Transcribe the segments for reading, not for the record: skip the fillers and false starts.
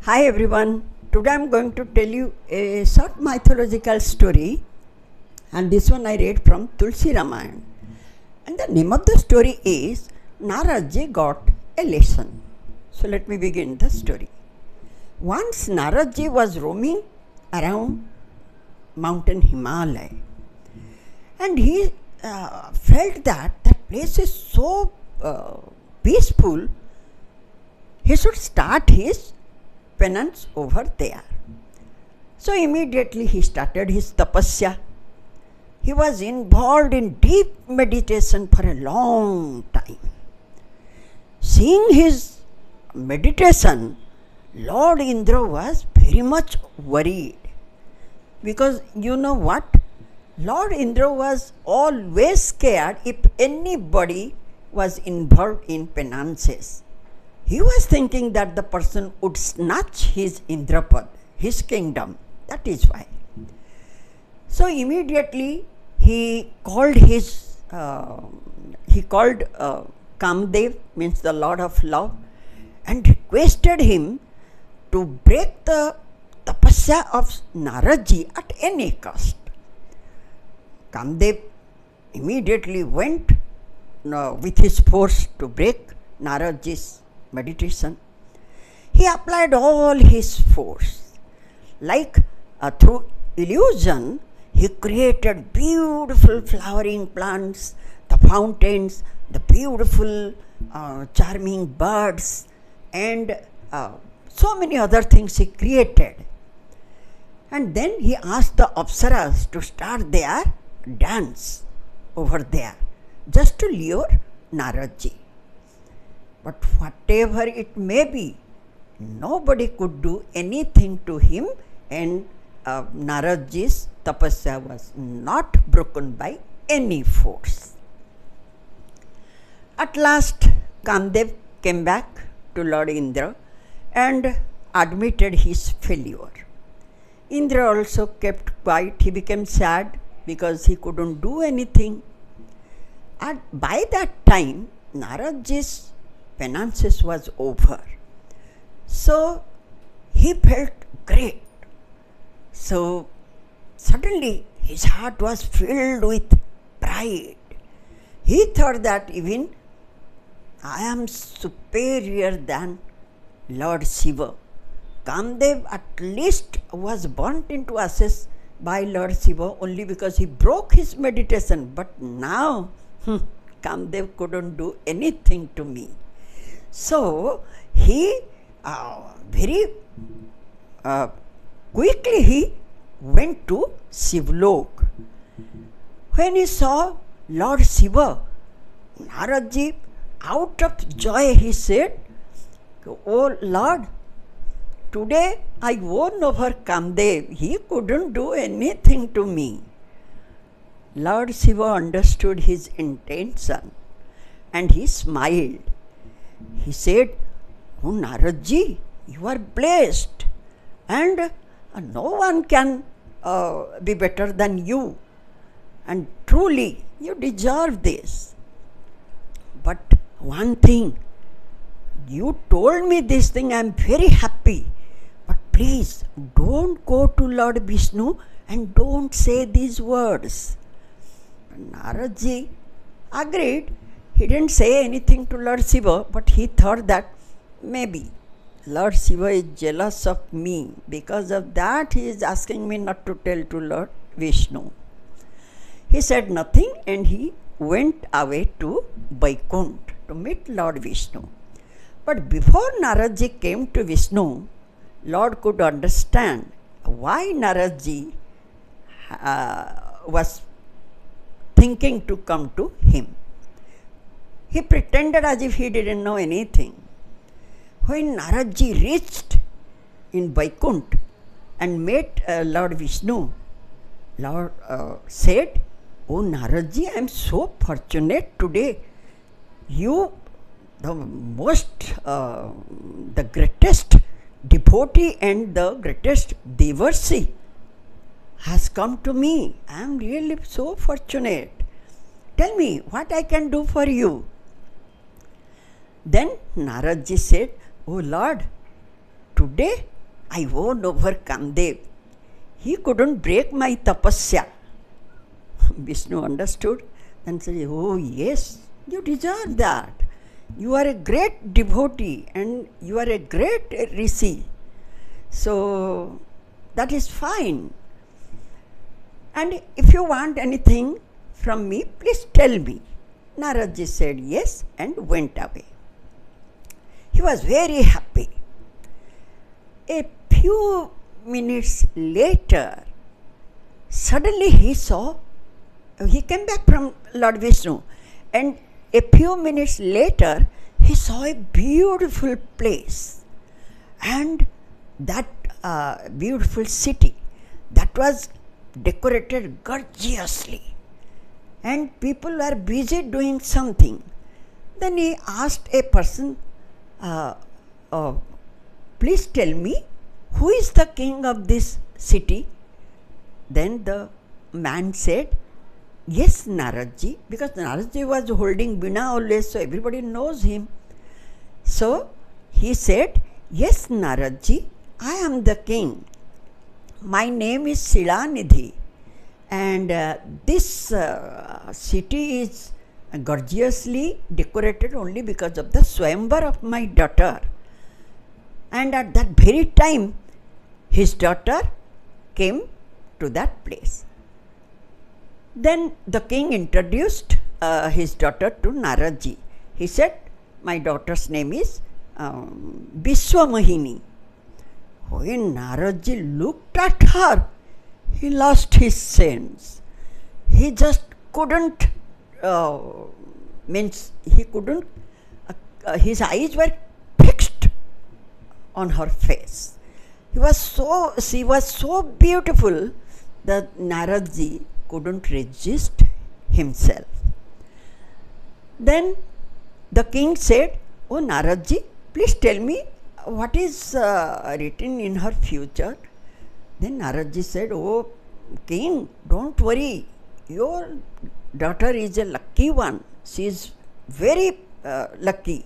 Hi everyone, today I am going to tell you a short mythological story, and this one I read from Tulsi Ramayana. And the name of the story is Naradji got a lesson. So let me begin the story. Once Naradji was roaming around mountain Himalaya, and he felt that place is so peaceful, he should start his penance over there. So immediately he started his tapasya. He was involved in deep meditation for a long time. Seeing his meditation, Lord Indra was very much worried, because you know what? Lord Indra was always scared if anybody was involved in penances. He was thinking that the person would snatch his Indrapad, his kingdom. That is why. So immediately he called Kamdev, means the Lord of Love, and requested him to break the tapasya of Naradji at any cost. Kamdev immediately went with his force to break Naradji's meditation. He applied all his force. Like through illusion, he created beautiful flowering plants, the fountains, the beautiful charming birds, and so many other things he created. And then he asked the Apsaras to start their dance over there, just to lure Naradji. But whatever it may be, nobody could do anything to him, and Naradji's tapasya was not broken by any force. At last, Kamdev came back to Lord Indra and admitted his failure. Indra also kept quiet. He became sad because he couldn't do anything. And by that time, Naradji's penances was over. So he felt great. So suddenly his heart was filled with pride. He thought that even I am superior than Lord Shiva. Kamdev at least was burnt into ashes by Lord Shiva only because he broke his meditation. But now Kamdev couldn't do anything to me. So he very quickly he went to Shivlok. When he saw Lord Shiva, Naradji, out of joy, he said, "Oh Lord, today I won over Kamdev. He couldn't do anything to me." Lord Shiva understood his intention and he smiled. He said, "Oh Naradji, you are blessed, and no one can be better than you, and truly you deserve this. But one thing, you told me this thing, I am very happy, but please don't go to Lord Vishnu and don't say these words." Naradji agreed. He didn't say anything to Lord Shiva, but he thought that maybe Lord Shiva is jealous of me. Because of that, he is asking me not to tell to Lord Vishnu. He said nothing and he went away to Vaikuntha to meet Lord Vishnu. But before Naradji came to Vishnu, Lord could understand why Naradji was thinking to come to him. He pretended as if he didn't know anything. When Naradji reached in Vaikuntha and met Lord Vishnu, Lord said, "Oh Naradji, I am so fortunate today. You, the greatest devotee and the greatest devotee, has come to me. I am really so fortunate. Tell me what I can do for you." Then Naradji said, "Oh Lord, today I won over Kamdev. He couldn't break my tapasya. Vishnu understood and said, oh yes, you deserve that. You are a great devotee and you are a great rishi. So that is fine. And if you want anything from me, please tell me. Naradji said yes and went away. He was very happy. A few minutes later, suddenly he came back from Lord Vishnu, and a few minutes later, he saw a beautiful place and that beautiful city that was decorated gorgeously, and people were busy doing something. Then he asked a person, please tell me, who is the king of this city? Then the man said, yes, Naradji, because Naradji was holding Bina always, so everybody knows him. So he said, yes, Naradji, I am the king. My name is Silanidhi, and this city is gorgeously decorated only because of the Swayamvar of my daughter. And at that very time, his daughter came to that place. Then the king introduced his daughter to Naradji. He said, my daughter's name is Vishwamahini. When Naradji looked at her, he lost his sense. He just couldn't, his eyes were fixed on her face. She was so beautiful that Naradji couldn't resist himself. Then the king said, oh Naradji, please tell me what is written in her future. Then Naradji said, oh king, don't worry, your daughter is a lucky one. She is very lucky,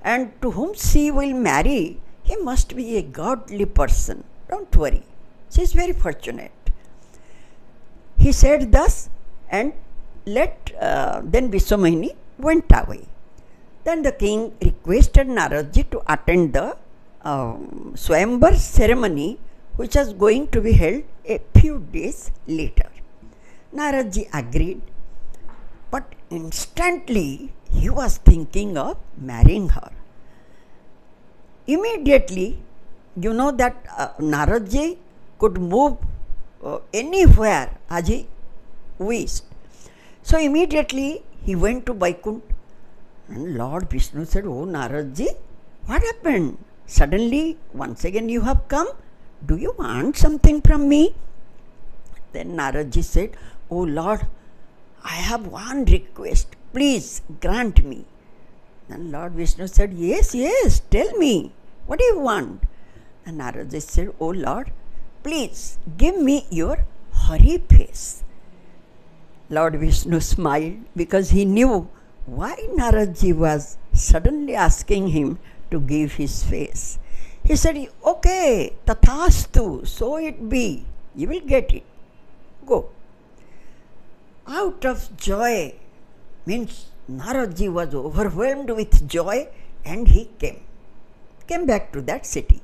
and to whom she will marry, he must be a godly person. Don't worry, she is very fortunate. He said thus, and then Vishwamahini went away. Then the king requested Naradji to attend the Swayamvar ceremony, which was going to be held a few days later. Naradji agreed, but instantly he was thinking of marrying her. Immediately, you know that Naradji could move anywhere as he wished. So immediately he went to Vaikuntha, and Lord Vishnu said, oh Naradji, what happened? Suddenly once again you have come. Do you want something from me? Then Naradji said, oh Lord, I have one request. Please grant me. Then Lord Vishnu said, yes, tell me. What do you want? And Naradji said, oh Lord, please give me your Hari face. Lord Vishnu smiled because he knew why Naradji was suddenly asking him to give his face. He said, okay, tathastu, so it be. You will get it. Go. Out of joy, means Naradji was overwhelmed with joy, and he came back to that city.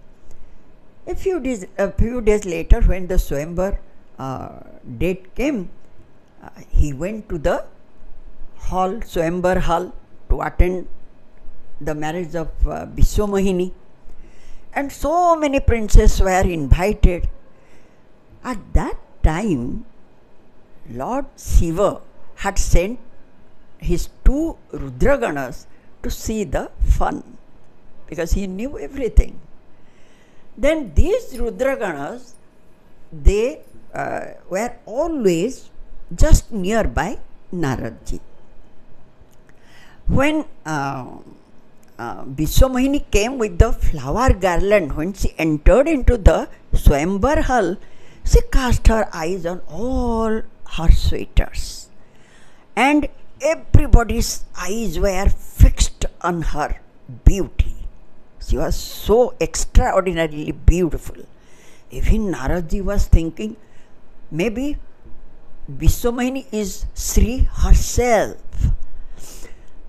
A few days later, when the Swayamvar date came, he went to the Swayamvar hall to attend the marriage of Vishwamahini, and so many princes were invited. At that time, Lord Shiva had sent his 2 Rudraganas to see the fun, because he knew everything. Then these Rudraganas, they were always just nearby Naradji. When Vishwamahini came with the flower garland, when she entered into the Swayamvar hall, she cast her eyes on all her suitors, and everybody's eyes were fixed on her beauty. She was so extraordinarily beautiful. Even Naradji was thinking, maybe Vishwamahini is Sri herself.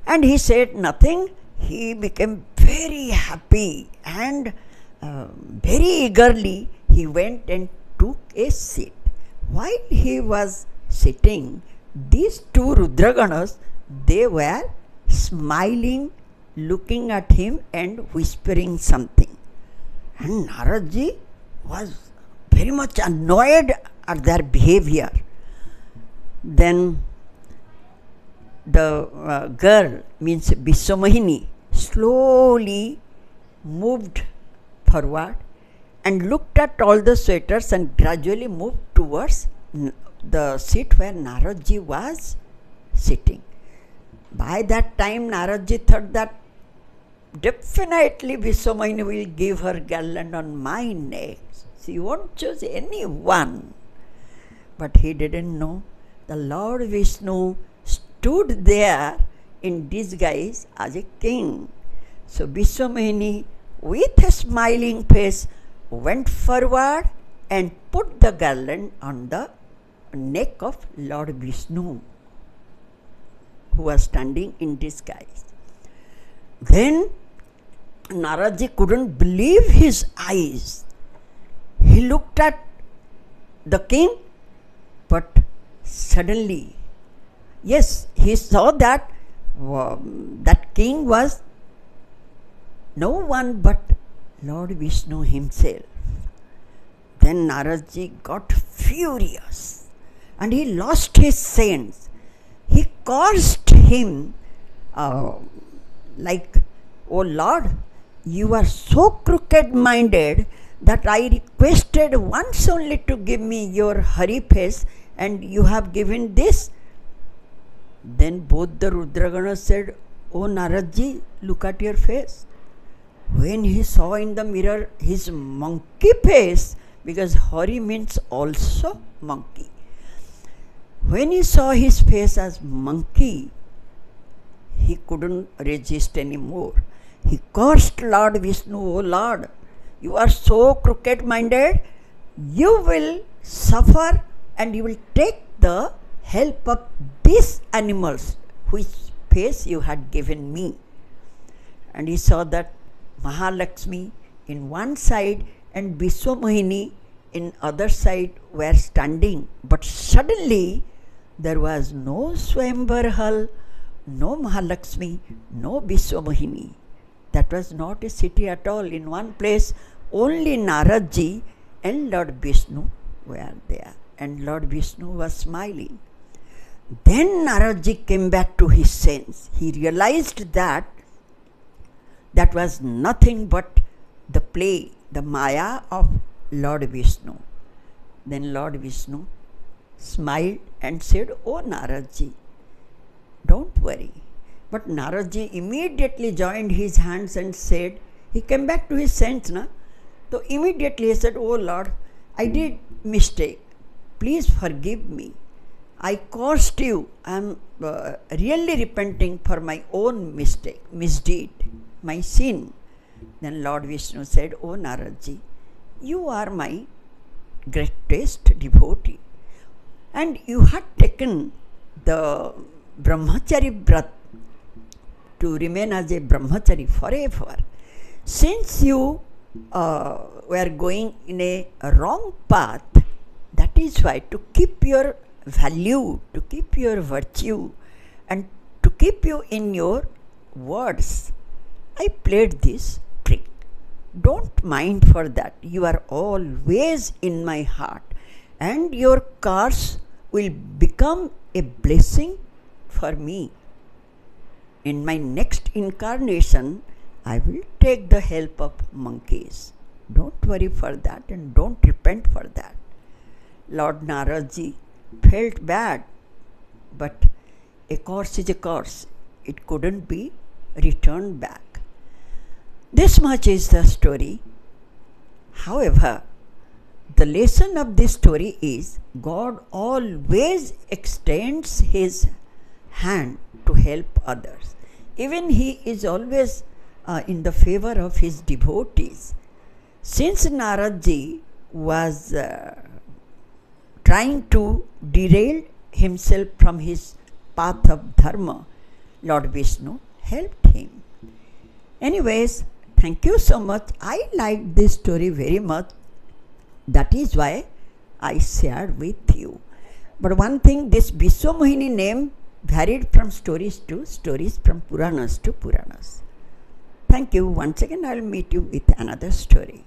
And he said nothing. He became very happy and very eagerly he went and took a seat. While he was sitting, these two Rudraganas, they were smiling, looking at him and whispering something. And Naradji was very much annoyed at their behavior. Then the girl, means Vishwamahini, slowly moved forward and looked at all the sweaters and gradually moved towards the seat where Naradji was sitting. By that time, Naradji thought that definitely Vishwamahini will give her garland on my neck. She won't choose anyone. But he didn't know the Lord Vishnu stood there in disguise as a king. So Vishwamahini, with a smiling face, went forward and put the garland on the neck of Lord Vishnu, who was standing in disguise. Then Naradji couldn't believe his eyes. He looked at the king, but suddenly, yes, he saw that that king was no one but Lord Vishnu himself. Then Naradji got furious and he lost his sense. He cursed him like, "Oh Lord, you are so crooked-minded that I requested once only to give me your Hari face and you have given this." Then both the Rudraganas said, "Oh Naradji, look at your face." When he saw in the mirror his monkey face, because Hari means also monkey, when he saw his face as monkey, he couldn't resist anymore. He cursed Lord Vishnu, "Oh Lord, you are so crooked-minded, you will suffer and you will take the help of these animals whose face you had given me." And he saw that Mahalakshmi in one side and Vishwamahini in other side were standing. But suddenly there was no Swayamvar hall, no Mahalakshmi, no Vishwamahini. That was not a city at all. In one place only Naradji and Lord Vishnu were there. And Lord Vishnu was smiling. Then Naradji came back to his sense. He realized that that was nothing but the play, the Maya of Lord Vishnu. Then Lord Vishnu smiled and said, "Oh Naradji, don't worry." But Naradji immediately joined his hands and said, he came back to his sense, na? So immediately he said, "Oh Lord, I did mistake. Please forgive me. I cursed you. I am really repenting for my own mistake, misdeed, my sin." Then Lord Vishnu said, "Oh Naradji, you are my greatest devotee. And you had taken the Brahmachari Vrat to remain as a Brahmachari forever. Since you were going in a wrong path, that is why, to keep your value, to keep your virtue, and to keep you in your words, I played this trick. Don't mind for that. You are always in my heart, and your curse will become a blessing for me. In my next incarnation, I will take the help of monkeys. Don't worry for that and don't repent for that." Lord Naradji felt bad, but a curse is a curse. It couldn't be returned back. This much is the story. However, the lesson of this story is God always extends His hand to help others. Even He is always in the favor of his devotees. Since Narad ji was trying to derail himself from his path of dharma, Lord Vishnu helped him. Anyways, thank you so much. I liked this story very much. That is why I shared with you. But one thing, this Vishwamohini name varied from stories to stories, from Puranas to Puranas. Thank you. Once again, I will meet you with another story.